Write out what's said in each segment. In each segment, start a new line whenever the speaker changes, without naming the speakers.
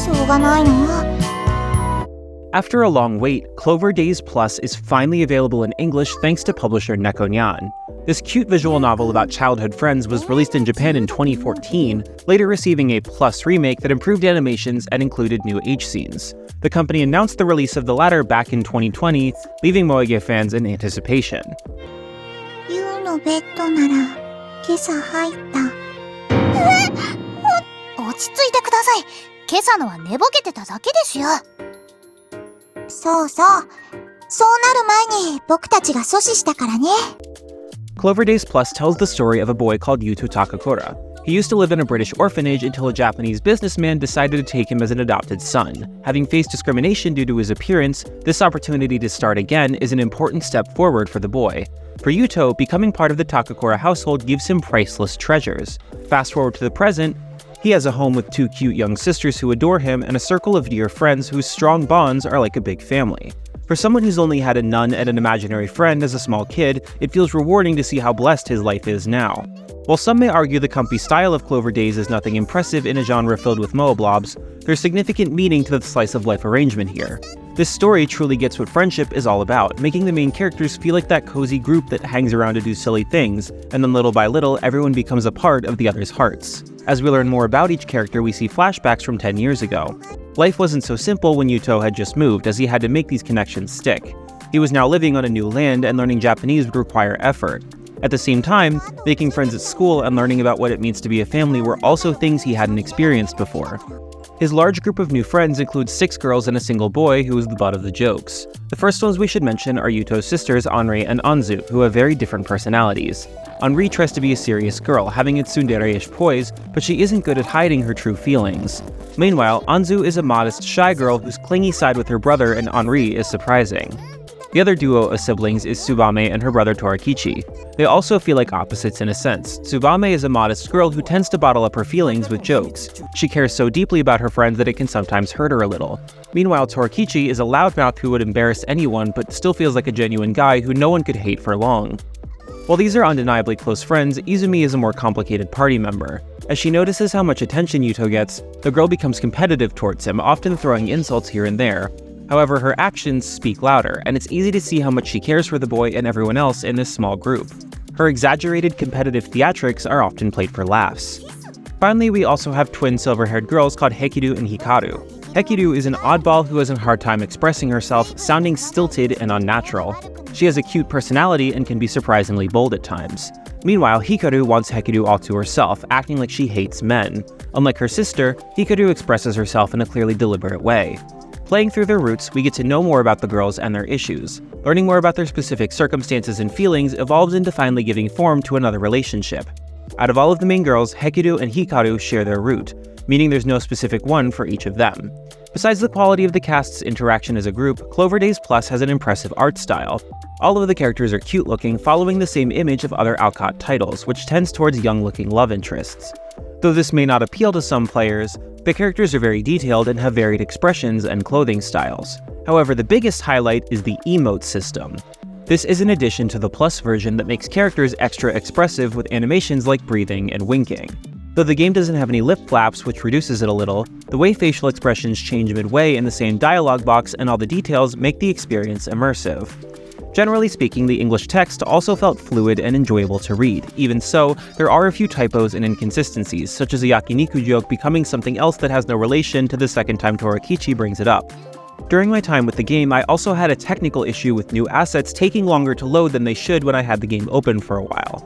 しょうがないな。
After a long wait, Clover Days Plus is finally available in English thanks to publisher Nekonyan. This cute visual novel about childhood friends was released in Japan in 2014, later receiving a Plus remake that improved animations and included new H scenes. The company announced the release of the latter back in 2020, leaving moege fans in anticipation.
ユウのベッドなら今朝入った。
落ち着いてください。今朝のは寝ぼけてただけですよ。
そうそう。そうなる前に僕たちが阻止したからね。
Clover Days Plus tells the story of a boy called Yuto Takakura. He used to live in a British orphanage until a Japanese businessman decided to take him as an adopted son. Having faced discrimination due to his appearance, this opportunity to start again is an important step forward for the boy. For Yuto, becoming part of the Takakura household gives him priceless treasures. Fast forward to the present, he has a home with 2 cute young sisters who adore him and a circle of dear friends whose strong bonds are like a big family. For someone who's only had a nun and an imaginary friend as a small kid, it feels rewarding to see how blessed his life is now. While some may argue the comfy style of Clover Days is nothing impressive in a genre filled with moe-blobs, there's significant meaning to the slice-of-life arrangement here. This story truly gets what friendship is all about, making the main characters feel like that cozy group that hangs around to do silly things, and then little by little, everyone becomes a part of the other's hearts. As we learn more about each character, we see flashbacks from 10 years ago. Life wasn't so simple when Yuto had just moved, as he had to make these connections stick. He was now living on a new land, and learning Japanese would require effort. At the same time, making friends at school and learning about what it means to be a family were also things he hadn't experienced before. His large group of new friends includes 6 girls and a single boy who is the butt of the jokes. The first ones we should mention are Yuto's sisters Anri and Anzu, who have very different personalities. Anri tries to be a serious girl, having its tsundere-ish poise, but she isn't good at hiding her true feelings. Meanwhile, Anzu is a modest, shy girl whose clingy side with her brother and Anri is surprising. The other duo of siblings is Tsubame and her brother Torakichi. They also feel like opposites in a sense. Tsubame is a modest girl who tends to bottle up her feelings with jokes. She cares so deeply about her friends that it can sometimes hurt her a little. Meanwhile, Torakichi is a loudmouth who would embarrass anyone but still feels like a genuine guy who no one could hate for long. While these are undeniably close friends, Izumi is a more complicated party member. As she notices how much attention Yuto gets, the girl becomes competitive towards him, often throwing insults here and there. However, her actions speak louder, and it's easy to see how much she cares for the boy and everyone else in this small group. Her exaggerated competitive theatrics are often played for laughs. Finally, we also have twin silver-haired girls called Hekiru and Hikaru. Hekiru is an oddball who has a hard time expressing herself, sounding stilted and unnatural. She has a cute personality and can be surprisingly bold at times. Meanwhile, Hikaru wants Hekiru all to herself, acting like she hates men. Unlike her sister, Hikaru expresses herself in a clearly deliberate way. Playing through their roots, we get to know more about the girls and their issues. Learning more about their specific circumstances and feelings evolves into finally giving form to another relationship. Out of all of the main girls, Hekiru and Hikaru share their root, meaning there's no specific one for each of them. Besides the quality of the cast's interaction as a group, Clover Days Plus has an impressive art style. All of the characters are cute-looking, following the same image of other Alcott titles, which tends towards young-looking love interests. Though this may not appeal to some players, the characters are very detailed and have varied expressions and clothing styles. However, the biggest highlight is the emote system. This is an addition to the Plus version that makes characters extra expressive with animations like breathing and winking. Though the game doesn't have any lip flaps, which reduces it a little, the way facial expressions change midway in the same dialogue box and all the details make the experience immersive. Generally speaking, the English text also felt fluid and enjoyable to read. Even so, there are a few typos and inconsistencies, such as a yakiniku joke becoming something else that has no relation to the second time Torakichi brings it up. During my time with the game, I also had a technical issue with new assets taking longer to load than they should when I had the game open for a while.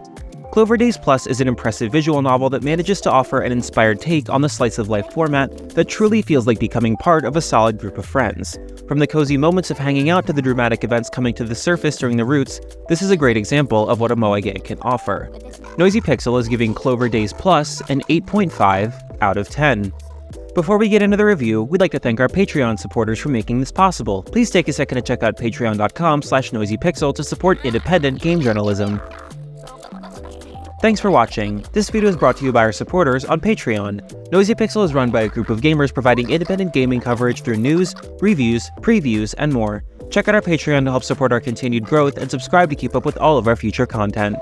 Clover Days Plus is an impressive visual novel that manages to offer an inspired take on the slice-of-life format that truly feels like becoming part of a solid group of friends. From the cozy moments of hanging out to the dramatic events coming to the surface during the roots, this is a great example of what a moege can offer. Noisy Pixel is giving Clover Days Plus an 8.5 out of 10. Before we get into the review, we'd like to thank our Patreon supporters for making this possible. Please take a second to check out patreon.com/noisypixel to support independent game journalism. Thanks for watching. This video is brought to you by our supporters on Patreon. Noisy Pixel is run by a group of gamers providing independent gaming coverage through news, reviews, previews, and more. Check out our Patreon to help support our continued growth and subscribe to keep up with all of our future content.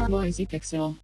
Voice y texto.